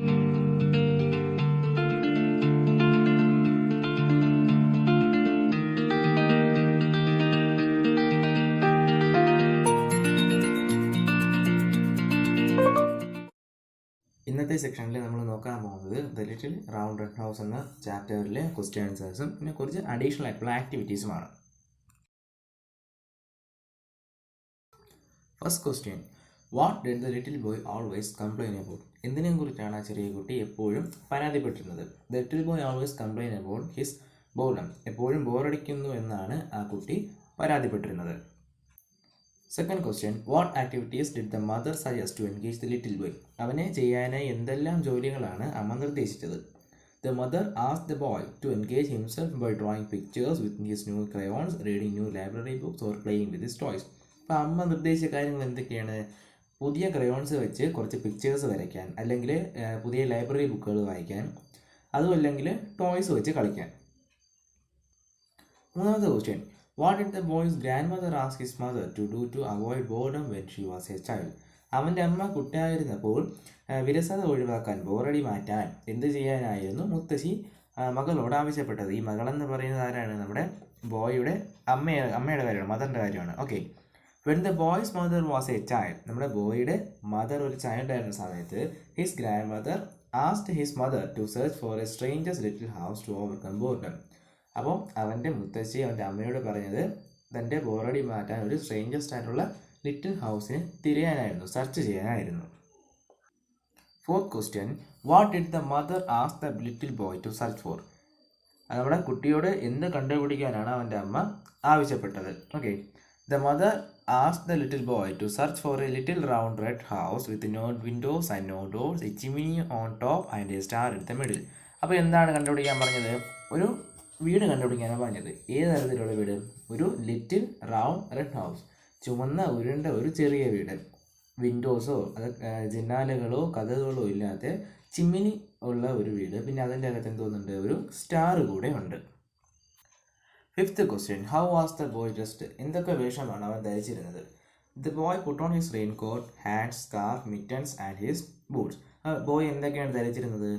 ഇന്നത്തെ സെക്ഷനിൽ നമ്മൾ നോക്കാൻ പോകുന്നത് the little round red house എന്ന ചാപ്റ്ററിലെ ക്വസ്റ്റ്യൻ ആൻസേഴ്സും പിന്നെ കുറച്ച് അഡീഷണൽ ആയിട്ടുള്ള ആക്ടിവിറ്റീസുമാണ്. First question, what did the little boy always complain about? എന്തിനെ കുറിച്ചാണ് ആ ചെറിയ കുട്ടി എപ്പോഴും പരാതിപ്പെട്ടിരുന്നത്? The little boy always complain about his boredom. എപ്പോഴും ബോറടിക്കുന്നു എന്നാണ് ആ കുട്ടി പരാതിപ്പെട്ടിരുന്നത്. Second question, what activities did the mother suggest to engage the little boy? അവനെ ചെയ്യാനായി എന്തെല്ലാം ജോലികളാണ് അമ്മ നിർദ്ദേശിച്ചത്? The mother asked the boy to engage himself by drawing pictures with his new crayons, reading new library books or playing with his toys. അപ്പോൾ അമ്മ നിർദ്ദേശിച്ച കാര്യങ്ങൾ എന്തൊക്കെയാണ്? പുതിയ ക്രയോൺസ് വെച്ച് കുറച്ച് പിക്ചേഴ്സ് വരയ്ക്കാൻ, അല്ലെങ്കിൽ പുതിയ ലൈബ്രറി ബുക്കുകൾ വായിക്കാൻ, അതും അല്ലെങ്കിൽ ടോയ്സ് വെച്ച് കളിക്കാൻ. മൂന്നാമത്തെ question, what did the boy's grandmother ask his mother to do to avoid boredom when she was a child? അവൻ്റെ അമ്മ കുട്ടിയായിരുന്നപ്പോൾ വിരസത ഒഴിവാക്കാൻ, ബോറടി മാറ്റാൻ എന്ത് ചെയ്യാനായിരുന്നു മുത്തശ്ശി മകളോട് ആവശ്യപ്പെട്ടത്? ഈ മകളെന്ന് പറയുന്നത് ആരാണ്? നമ്മുടെ ബോയുടെ അമ്മയുടെ കാര്യമാണ്, മദറിൻ്റെ കാര്യമാണ്. Okay, when the boy's mother was a child, നമ്മുടെ ബോയുടെ മദർ ഒരു ചൈൽഡ് ആയിരുന്ന സമയത്ത് his grandmother asked his mother to search for a strangers little house to overcome boredom. അപ്പോൾ അവൻ്റെ മുത്തശ്ശി അവൻ്റെ അമ്മയോട് പറഞ്ഞത് തൻ്റെ ബോറടി മാറ്റാൻ ഒരു സ്ട്രേഞ്ചസ്റ്റ് ആയിട്ടുള്ള ലിറ്റിൽ ഹൗസിന് തിരയാനായിരുന്നു, സെർച്ച് ചെയ്യാനായിരുന്നു. Fourth question, what did the mother ask the little boy to search for? നമ്മുടെ കുട്ടിയോട് എന്ത് കണ്ടുപിടിക്കാനാണ് അവൻ്റെ അമ്മ ആവശ്യപ്പെട്ടത്? Okay, the mother ask the little boy to search for a little round red house with no windows and no doors, a chimney on top and a star in the middle. അപ്പോൾ എന്താണ് കണ്ടുപിടിക്കാൻ പറഞ്ഞത്? ഒരു വീട് കണ്ടുപിടിക്കാനാണ് പറഞ്ഞത്. ഏത് തരത്തിലുള്ള വീട്? ഒരു ലിറ്റിൽ റൗണ്ട് റെഡ് ഹൗസ്, ചുമന്ന ഉരുണ്ട ഒരു ചെറിയ വീട്, വിൻഡോസോ അത് ജനാലകളോ കഥകളോ ഇല്ലാത്ത ചിമ്മിനി ഉള്ള ഒരു വീട്, പിന്നെ അതിൻ്റെ അകത്ത് എന്തോന്നുണ്ട്? ഒരു സ്റ്റാർ കൂടെ ഉണ്ട്. Fifth question, how was the boy dressed? എന്തൊക്കെ വേഷമാണ് അവൻ ധരിച്ചിരുന്നത്? The boy put on his raincoat, hats, scarf, mittens and his boots. Boy എന്തൊക്കെയാണ് ധരിച്ചിരുന്നത്?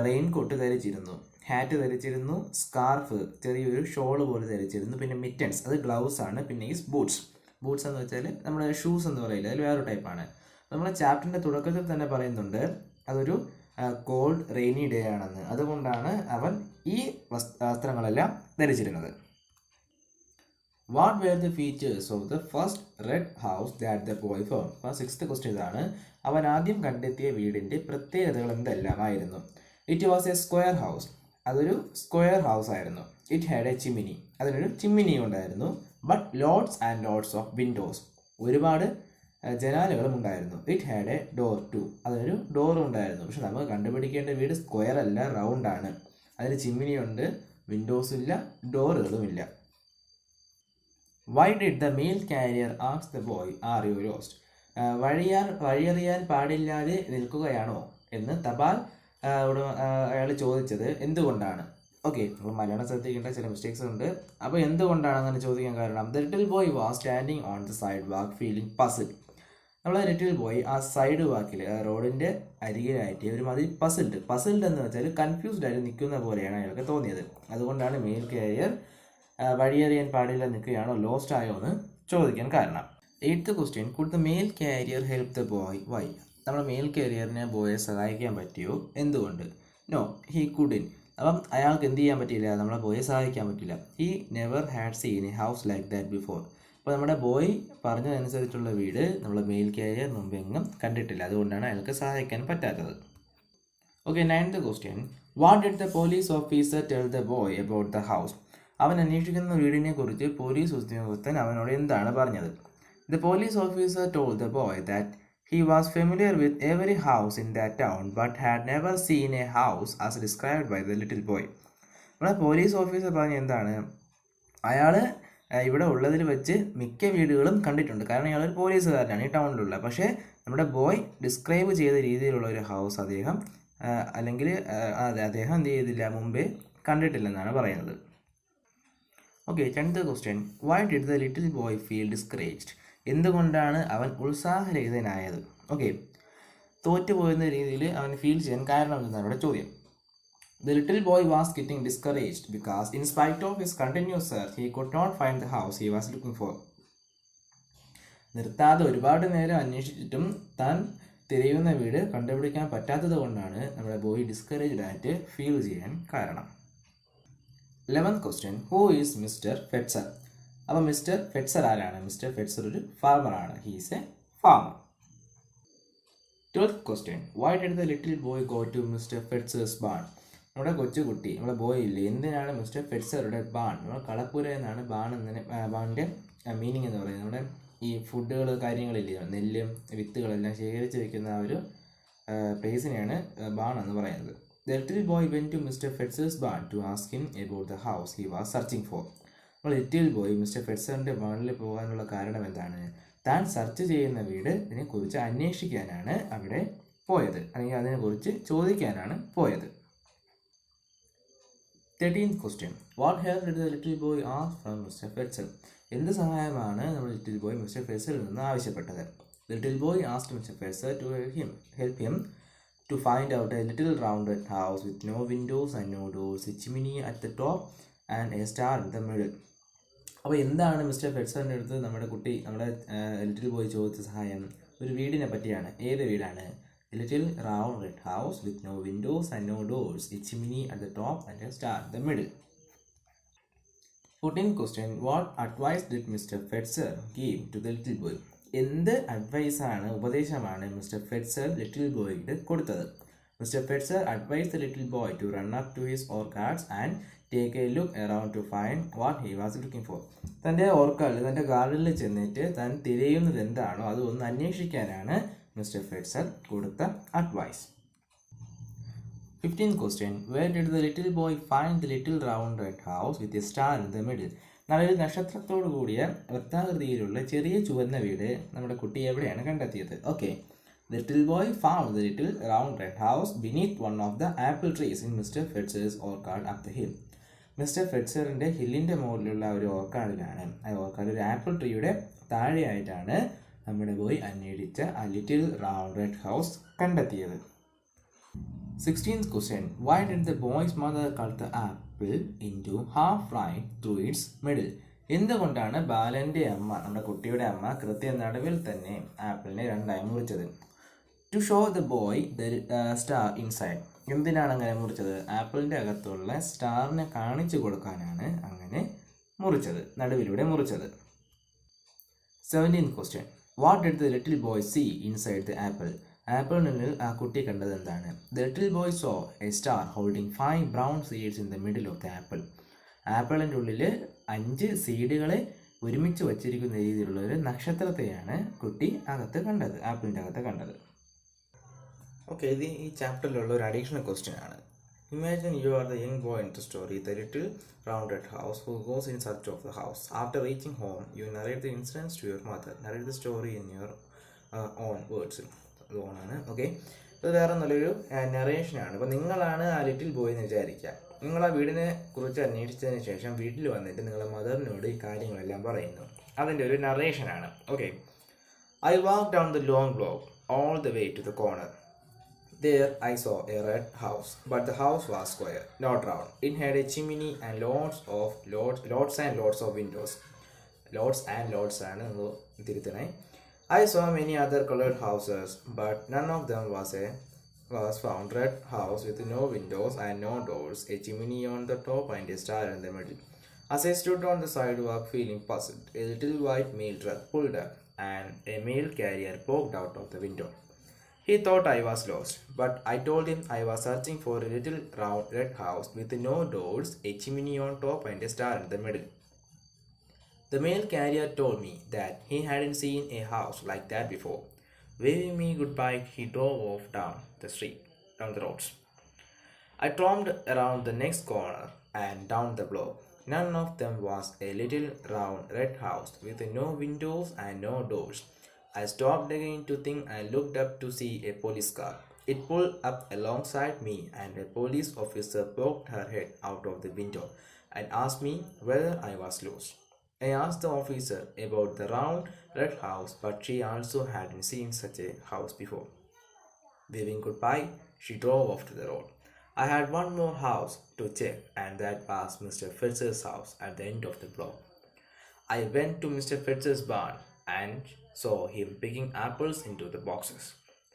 റെയിൻ കോട്ട് ധരിച്ചിരുന്നു, ഹാറ്റ് ധരിച്ചിരുന്നു, സ്കാർഫ് ചെറിയൊരു ഷോൾ പോലെ ധരിച്ചിരുന്നു, പിന്നെ മിറ്റൻസ് അത് ഗ്ലൗസ് ആണ്, പിന്നെ ഈ ബൂട്ട്സ്. ബൂട്ട്സ് എന്ന് വെച്ചാൽ നമ്മുടെ ഷൂസ് എന്ന് പറയില്ല, അതിൽ വേറൊരു ടൈപ്പാണ്. നമ്മുടെ ചാപ്റ്ററിൻ്റെ തുടക്കത്തിൽ തന്നെ പറയുന്നുണ്ട് അതൊരു കോൾഡ് റെയിനി ഡേ ആണെന്ന്. അതുകൊണ്ടാണ് അവൻ ഈ വസ്ത്രങ്ങളെല്ലാം ധരിച്ചിരുന്നത്. What were the features of the first red house that the boy found? അപ്പോൾ സിക്സ്ത് ക്വസ്റ്റ്യൻ ഇതാണ്. അവൻ ആദ്യം കണ്ടെത്തിയ വീടിൻ്റെ പ്രത്യേകതകൾ എന്തെല്ലാമായിരുന്നു? It was a square house, അതൊരു സ്ക്വയർ ഹൗസ് ആയിരുന്നു. ഇറ്റ് ഹാഡ് എ ചിമ്മിനി, അതിനൊരു ചിമ്മിനി ഉണ്ടായിരുന്നു. But lots and lots of windows, ഒരുപാട് ജനാലകളും ഉണ്ടായിരുന്നു. It had a door too, അതിനൊരു ഡോറും ഉണ്ടായിരുന്നു. പക്ഷെ നമുക്ക് കണ്ടുപിടിക്കേണ്ട വീട് സ്ക്വയർ അല്ല, റൗണ്ട് ആണ്. അതിന് ചിമ്മിനി ഉണ്ട്, വിൻഡോസും ഇല്ല, ഡോറുകളും ഇല്ല. Why did the mail carrier ask the boy are you lost? വഴിയറിയാൻ പാടില്ലാതെ നിൽക്കുകയാണോ എന്ന് തപാൽ അയാൾ ചോദിച്ചത് എന്തുകൊണ്ടാണ്? ഓക്കെ, നമ്മൾ മലയാളം ശ്രദ്ധിക്കേണ്ട ചില മിസ്റ്റേക്സ് ഉണ്ട്. അപ്പോൾ എന്തുകൊണ്ടാണ് അങ്ങനെ ചോദിക്കാൻ കാരണം? The little boy was standing on the side walk feeling puzzle. നമ്മളെ ലിറ്റിൽ ബോയ് ആ സൈഡ് വാക്കിൽ, റോഡിൻ്റെ അരികിലായിട്ട് ഒരുമാതിരി പസിൽഡ് എന്ന് വെച്ചാൽ കൺഫ്യൂസ്ഡ് ആയിട്ട് നിൽക്കുന്ന പോലെയാണ് അയാൾക്ക് തോന്നിയത്. അതുകൊണ്ടാണ് മെയിൽ കാരിയർ വഴിയറിയാൻ പാടില്ല നിൽക്കുകയാണോ, ലോസ്റ്റ് ആയോ എന്ന് ചോദിക്കാൻ കാരണം. Eighth question, could the mail carrier help the boy? Why? നമ്മുടെ മെയിൽ കാരിയറിനെ ബോയെ സഹായിക്കാൻ പറ്റിയോ? എന്തുകൊണ്ട്? No, he couldn't. അപ്പം അയാൾക്ക് എന്ത് ചെയ്യാൻ പറ്റിയില്ല? നമ്മളെ ബോയെ സഹായിക്കാൻ പറ്റില്ല. He never had seen a house like that before. അപ്പോൾ നമ്മുടെ ബോയ് പറഞ്ഞതനുസരിച്ചുള്ള വീട് നമ്മളെ മെയിൽ കാരിയർ മുമ്പെങ്ങും കണ്ടിട്ടില്ല. അതുകൊണ്ടാണ് അയാൾക്ക് സഹായിക്കാൻ പറ്റാത്തത്. Okay, ninth question, what did the police officer tell the boy about the house? അവൻ അന്വേഷിക്കുന്ന വീടിനെ കുറിച്ച് പോലീസ് ഉദ്യോഗസ്ഥൻ അവനോട് എന്താണ് പറഞ്ഞത്? The police officer told the boy that he was familiar with every house in that town but had never seen a house as described by the little boy. നമ്മുടെ police officer പറഞ്ഞ എന്താണ്? അയാൾ ഇവിടെ ഉള്ളതിൽ വെച്ച് മിക്ക വീടുകളും കണ്ടിട്ടുണ്ട്, കാരണം അയാളൊരു പോലീസുകാരനാണ് ഈ ടൗണിലുള്ള. പക്ഷേ നമ്മുടെ ബോയ് ഡിസ്ക്രൈബ് ചെയ്ത രീതിയിലുള്ള ഒരു ഹൗസ് അദ്ദേഹം എന്ത് ചെയ്തില്ല, മുമ്പേ കണ്ടിട്ടില്ലെന്നാണ് പറയുന്നത്. Okay, 10th question, Y did the little boy feel discouraged? എന്തുകൊണ്ടാണ് അവൻ ഉത്സാഹരഹിതനായത്? ഓക്കെ, തോറ്റുപോകുന്ന രീതിയിൽ അവന് ഫീൽ ചെയ്യാൻ കാരണം എന്താണ് ഇവിടെ ചോദ്യം. The little boy was getting discouraged because in spite of his continuous search, he could not find the house he was looking for. നിർത്താതെ ഒരുപാട് നേരം അന്വേഷിച്ചിട്ടും താൻ തിരയുന്ന വീട് കണ്ടുപിടിക്കാൻ പറ്റാത്തത് കൊണ്ടാണ് നമ്മുടെ ബോയ് ഡിസ്കറേജ്ഡ് ആയിട്ട് ഫീൽ ചെയ്യാൻ കാരണം. 11th question, who is Mister Fetzer? അപ്പോൾ മിസ്റ്റർ ഫെറ്റ്സർ ആരാണ്? മിസ്റ്റർ ഫെറ്റ്സർ ഒരു ഫാർമറാണ്. He is a farmer. 12th question, why did the little boy go to Mister Fetzer's barn? നമ്മുടെ കൊച്ചുകുട്ടി, നമ്മുടെ ബോയ് ഇല്ലേ, എന്തിനാണ് മിസ്റ്റർ ഫെറ്റ്സറുടെ ബാൺ, നമ്മുടെ കളപ്പുര എന്നാണ് ബാണിൻ്റെ മീനിങ് എന്ന് പറയുന്നത്. നമ്മുടെ ഈ ഫുഡുകൾ കാര്യങ്ങളില്ലേ, നെല്ലും വിത്തുകളെല്ലാം ശേഖരിച്ച് വെക്കുന്ന ആ ഒരു പ്ലേസിനെയാണ് ബാൺ എന്ന് പറയുന്നത്. The little boy went to Mr. Fetzer's barn to ask him about the house he was searching for. അപ്പോൾ ലിറ്റിൽ ബോയ് മിസ്റ്റർ ഫെറ്റ്സറിൻ്റെ ബാണിൽ പോകാനുള്ള കാരണം എന്താണ്? താൻ സെർച്ച് ചെയ്യുന്ന വീടിനെ കുറിച്ച് അന്വേഷിക്കാനാണ് അവിടെ പോയത്, അല്ലെങ്കിൽ അതിനെക്കുറിച്ച് ചോദിക്കാനാണ് പോയത്. 13th question, what help did the little boy ask from Mr. Fetzer? എന്ത് സഹായമാണ് നമ്മൾ ലിറ്റിൽ ബോയ് മിസ്റ്റർ ഫെറ്റ്സറിൽ നിന്ന് ആവശ്യപ്പെട്ടത്? The little boy asked Mr. Fetzer to help him to find out a little rounded house with no windows and no doors, a chimney at the top and a star in the middle. അപ്പോൾ എന്താണ് mister ഫെറ്റ്സറിൻ്റെ അടുത്ത് നമ്മുടെ little boy ചോദിച്ച സഹായം? ഒരു വീടിനെ പറ്റിയാണ്. ഏത് വീടാണ്? A little round red house with no windows and no doors, a chimney at the top and a star in the middle. 14th question, what advice did Mr. Fetzer give to the little boy? എന്ത് ഉപദേശമാണ് mister Fetzer little ബോയ്ക്ക് കൊടുത്തത്? Mister Fetzer advised the little boy to run up to his orchards and take a look around to find what he was looking for. തൻ്റെ തൻ്റെ ഗാർഡനിൽ ചെന്നിട്ട് താൻ തിരയുന്നത് എന്താണോ അത് ഒന്ന് അന്വേഷിക്കാനാണ് മിസ്റ്റർ ഫെറ്റ്സർ കൊടുത്ത advice. 15th question, where did the little boy find the little round red house with a star in the middle? നല്ലൊരു നക്ഷത്രത്തോടു കൂടിയ വൃത്താകൃതിയിലുള്ള ചെറിയ ചുവന്ന വീട് നമ്മുടെ കുട്ടി എവിടെയാണ് കണ്ടെത്തിയത്? Okay, little boy found the little round red house beneath one of the apple trees in Mr. Fetzer's orchard up the hill. Mister ഫെറ്റ്സറിൻ്റെ ഹില്ലിൻ്റെ മുകളിലുള്ള ഒരു ഓർക്കാഡിലാണ്. ആ ഓർക്കാഡ് ഒരു ആപ്പിൾ ട്രീയുടെ താഴെയായിട്ടാണ് നമ്മുടെ ബോയ് അന്വേഷിച്ച ആ ലിറ്റിൽ റൗണ്ട് റെഡ് ഹൗസ് കണ്ടെത്തിയത്. 16th question, why did the boy's mother cut the apple into half right through its middle? എന്തുകൊണ്ടാണ് ബാലൻ്റെ അമ്മ, നമ്മുടെ കുട്ടിയുടെ അമ്മ, കൃത്യ നടുവിൽ തന്നെ ആപ്പിളിനെ രണ്ടായി മുറിച്ചത്? To show the boy the star inside. എന്തിനാണ് അങ്ങനെ മുറിച്ചത്? ആപ്പിളിൻ്റെ അകത്തുള്ള സ്റ്റാറിനെ കാണിച്ചു കൊടുക്കാനാണ് അങ്ങനെ മുറിച്ചത്, നടുവിലൂടെ മുറിച്ചത്. 17th question, what did the little boy see inside the apple? ആപ്പിളിനുള്ളിൽ ആ കുട്ടി കണ്ടത് എന്താണ്? The little boy saw a star holding 5 brown seeds in the middle of the apple. ആപ്പിളിൻ്റെ ഉള്ളിൽ 5 സീഡുകളെ ഒരുമിച്ച് വച്ചിരിക്കുന്ന രീതിയിലുള്ള ഒരു നക്ഷത്രത്തെയാണ് കുട്ടി ആപ്പിളിൻ്റെ അകത്ത് കണ്ടത്. ഓക്കെ, ഇത് ഈ ചാപ്റ്ററിലുള്ള ഒരു അഡീഷണൽ ക്വസ്റ്റ്യൻ ആണ്. Imagine you are the young boy in the story, the little rounded house who goes in search of the house. After reaching home, you narrate the incidents to your mother. Narrate the story in your own words. അതുകൊണ്ടാണ്. Okay, ഇത് വേറെ നല്ലൊരു നറേഷനാണ്. അപ്പോൾ നിങ്ങളാണ് ആ little boy എന്ന് വിചാരിക്കുക. നിങ്ങൾ ആ വീടിനെ കുറിച്ച് അന്വേഷിച്ചതിന് ശേഷം വീട്ടിൽ വന്നിട്ട് നിങ്ങളുടെ മദറിനോട് ഈ കാര്യങ്ങളെല്ലാം പറയുന്നു. അതിൻ്റെ ഒരു നറേഷനാണ്. Okay, I walked down the long block all the way to the corner. There I saw a red house, but the house was square, not round. It had a chimney and lots and lots of windows. Lots and lots ആണ് നമ്മൾ തിരുത്തണേ. I saw many other colored houses, but none of them was found red house with no windows and no doors, a chimney on the top and a star in the middle. As I stood on the sidewalk feeling puzzled, a little white mail truck pulled up and a mail carrier poked out of the window. He thought I was lost, but I told him I was searching for a little round red house with no doors, a chimney on top and a star in the middle. The mail carrier told me that he hadn't seen a house like that before. Waving me goodbye, he drove off down the roads. I tromped around the next corner and down the block. None of them was a little round red house with no windows and no doors. I stopped again to think and looked up to see a police car. It pulled up alongside me and a police officer poked her head out of the window and asked me whether I was lost. I asked the officer about the round red house, but she also hadn't seen such a house before. Waving goodbye, she drove off to the road. I had one more house to check, and that was Mr. Fetzer's house at the end of the block. I went to Mr. Fetzer's barn and saw him picking apples into the boxes.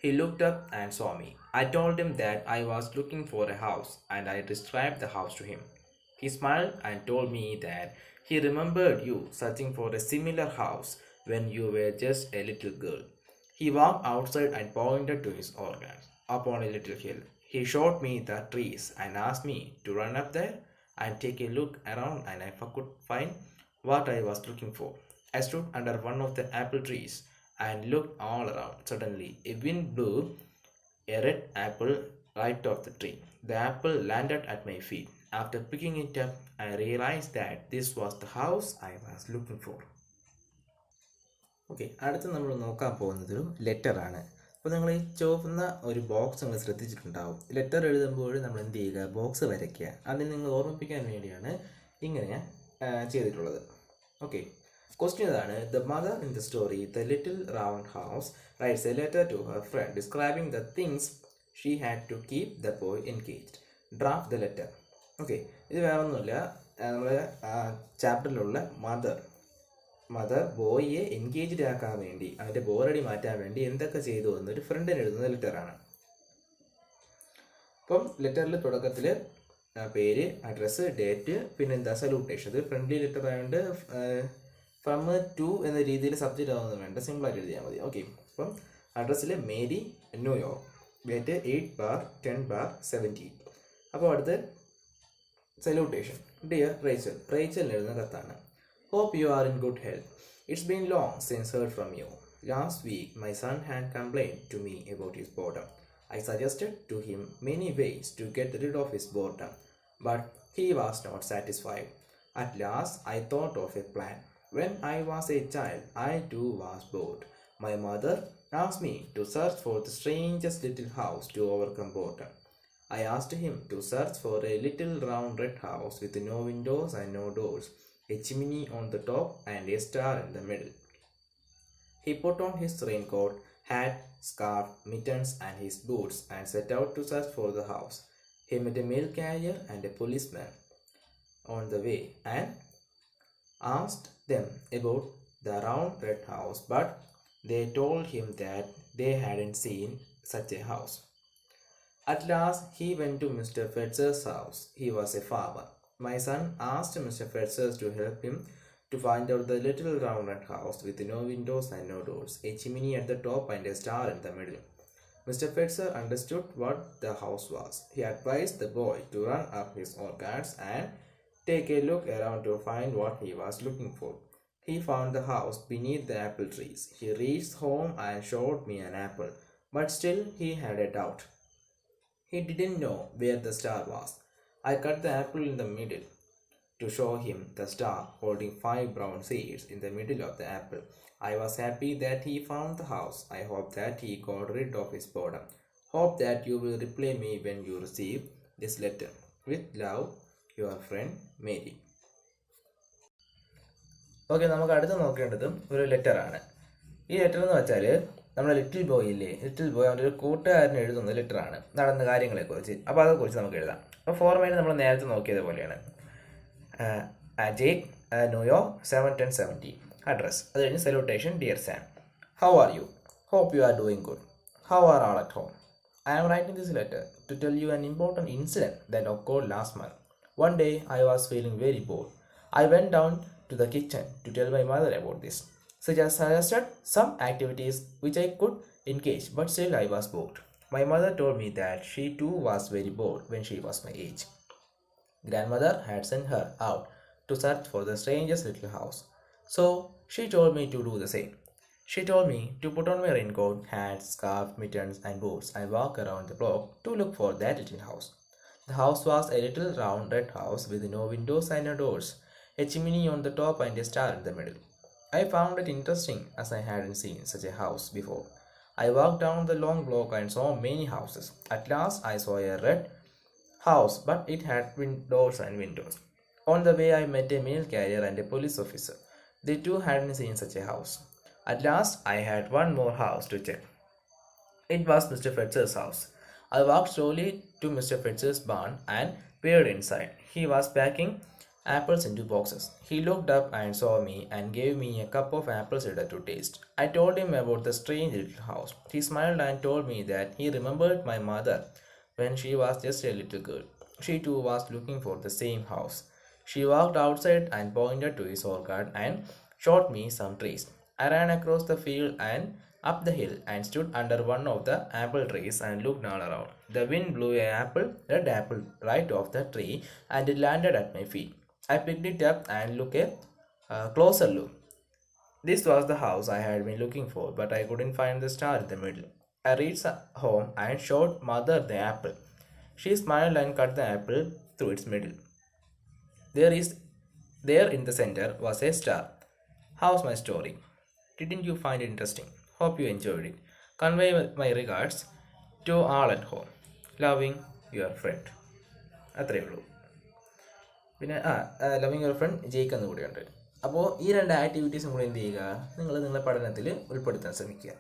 He looked up and saw me. I told him that I was looking for a house and I described the house to him. He smiled and told me that he remembered you searching for a similar house when you were just a little girl. He walked outside and pointed to his organs up on a little hill. He showed me the trees and asked me to run up there and take a look around and if I could find what I was looking for. I stood under one of the apple trees and looked all around. Suddenly, a wind blew a red apple right off the tree. The apple landed at my feet. After picking it up, I realized that this was the house I was looking for. Okay, അടുത്ത് നമ്മൾ നോക്കാൻ പോകുന്നത് ഒരു ലെറ്ററാണ്. അപ്പോൾ നിങ്ങൾ ഈ ചുവന്ന ഒരു ബോക്സ് നിങ്ങൾ ശ്രദ്ധിച്ചിട്ടുണ്ടാവും. ലെറ്റർ എഴുതുമ്പോൾ നമ്മൾ എന്ത് ചെയ്യുക, ബോക്സ് വരയ്ക്കുക. അതിന് നിങ്ങൾ ഓർമ്മിപ്പിക്കാൻ വേണ്ടിയാണ് ഇങ്ങനെ ചെയ്തിട്ടുള്ളത്. ഓക്കെ, ക്വസ്റ്റ്യൻ ഇതാണ്. The mother in the story the little round house writes a letter to her friend describing the things she had to keep the boy engaged. Draft the letter. Okay, ഇത് വേറൊന്നുമില്ല, നമ്മുടെ ചാപ്റ്ററിലുള്ള mother ബോയിയെ engaged ആക്കാൻ വേണ്ടി, അവൻ്റെ ബോറടി മാറ്റാൻ വേണ്ടി എന്തൊക്കെ ചെയ്തു എന്നൊരു ഫ്രണ്ടിന് എഴുതുന്ന ലെറ്ററാണ്. അപ്പം ലെറ്ററിൽ തുടക്കത്തിൽ പേര്, അഡ്രസ്സ്, ഡേറ്റ്, പിന്നെന്താ സല്യൂട്ടേഷൻ. ഇത് ഫ്രണ്ട്ലി ലെറ്റർ ആയതുകൊണ്ട് ഫ്രം ടു എന്ന രീതിയിൽ സബ്ജക്റ്റ് ആവുന്നത് വേണ്ട, സിമ്പിളായിട്ട് എഴുതിയാൽ മതി. ഓക്കെ, അപ്പം അഡ്രസ്സിൽ മേരി, ന്യൂയോർക്ക്, ഡേറ്റ് 8/10/17. അപ്പോൾ അടുത്ത് സല്യൂട്ടേഷൻ, ഡിയർ റേച്ചൽ, റേച്ചലിന് എഴുതുന്ന കത്താണ്. Hope you are in good health. It's been long since heard from you. Last week, my son had complained to me about his boredom. I suggested to him many ways to get rid of his boredom, but he was not satisfied. At last, I thought of a plan. When I was a child, I too was bored. My mother asked me to search for the strangest little house to overcome boredom. I asked him to search for a little round red house with no windows and no doors, a chimney on the top and a star in the middle. He put on his raincoat, hat, scarf, mittens and his boots and set out to search for the house. He met a mail carrier and a policeman on the way and asked them about the round red house, but they told him that they hadn't seen such a house. At last, he went to Mr. Fetzer's house. He was a farmer. My son asked Mr. Fetzer to help him to find out the little round red house with no windows and no doors, a chimney at the top and a star in the middle. Mr. Fetzer understood what the house was. He advised the boy to run up his orchards and take a look around to find what he was looking for. He found the house beneath the apple trees. He reached home and showed me an apple, but still he had a doubt. He didn't know where the star was. I cut the apple in the middle to show him the star holding 5 brown seeds in the middle of the apple. I was happy that he found the house. I hope that he got rid of his boredom. Hope that you will reply me when you receive this letter. With love, your friend Mary. Okay, നമുക്ക് അടുത്ത് നോക്കേണ്ടതും ഒരു ലെറ്ററാണ്. ഈ letter എന്ന് വെച്ചാൽ നമ്മുടെ little boy ഇല്ലേ, little boy അവൻ്റെ ഒരു കൂട്ടുകാരന് എഴുതുന്ന ലെറ്ററാണ്, നടന്ന കാര്യങ്ങളെക്കുറിച്ച്. അപ്പോൾ അതേക്കുറിച്ച് നമുക്ക് എഴുതാം. അപ്പോൾ ഫോർമാറ്റ് നമ്മൾ നേരത്തെ നോക്കിയത് പോലെയാണ്. Jake, New York, 7/10/17. അഡ്രസ്, അത് കഴിഞ്ഞ് salutation, dear Sam, how are you, hope you are doing good, how are all at home. I am writing this letter to tell you an important incident that occurred last month. One day I was feeling very bored. I went down to the kitchen to tell my mother about this. She just suggested some activities which I could engage, but still I was bored. My mother told me that she too was very bored when she was my age. Grandmother had sent her out to search for the strangest little house, so she told me to do the same. She told me to put on my raincoat, hat, scarf, mittens and boots and walk around the block to look for that little house. The house was a little round red house with no windows and no doors, a chimney on the top and a star in the middle. I found it interesting as I hadn't seen such a house before. I walked down the long block and saw many houses. At last I saw a red house, but it had doors and windows. On the way I met a mail carrier and a police officer. They too hadn't seen such a house. At last I had one more house to check. It was Mr. Fetzer's house. I walked slowly to Mr. Fetzer's barn and peered inside. He was packing apples into boxes. He looked up and saw me and gave me a cup of apple cider to taste. I told him about the strange little house. He smiled and told me that he remembered my mother when she was just a little girl. She too was looking for the same house. She walked outside and pointed to his orchard and showed me some trees. I ran across the field and up the hill and stood under one of the apple trees and looked all around. The wind blew red apple, right off the tree and it landed at my feet. I picked it up and took a closer look. This was the house I had been looking for, but I couldn't find the star in the middle. I reached home and showed mother the apple. She smiled and cut the apple through its middle. There is there in the center was a star. How's my story? Didn't you find it interesting? Hope you enjoyed it. Convey my regards to all at home. Loving your friend. അത്രയേ ഉള്ളൂ. പിന്നെ loving your friend ജയിക്കുന്ന കൂടെയുണ്ട്. അപ്പോൾ ഈ രണ്ട് ആക്ടിവിറ്റീസും കൂടെ എന്ത് ചെയ്യുക, നിങ്ങൾ നിങ്ങളുടെ പഠനത്തിൽ ഉൾപ്പെടുത്താൻ ശ്രമിക്കുക.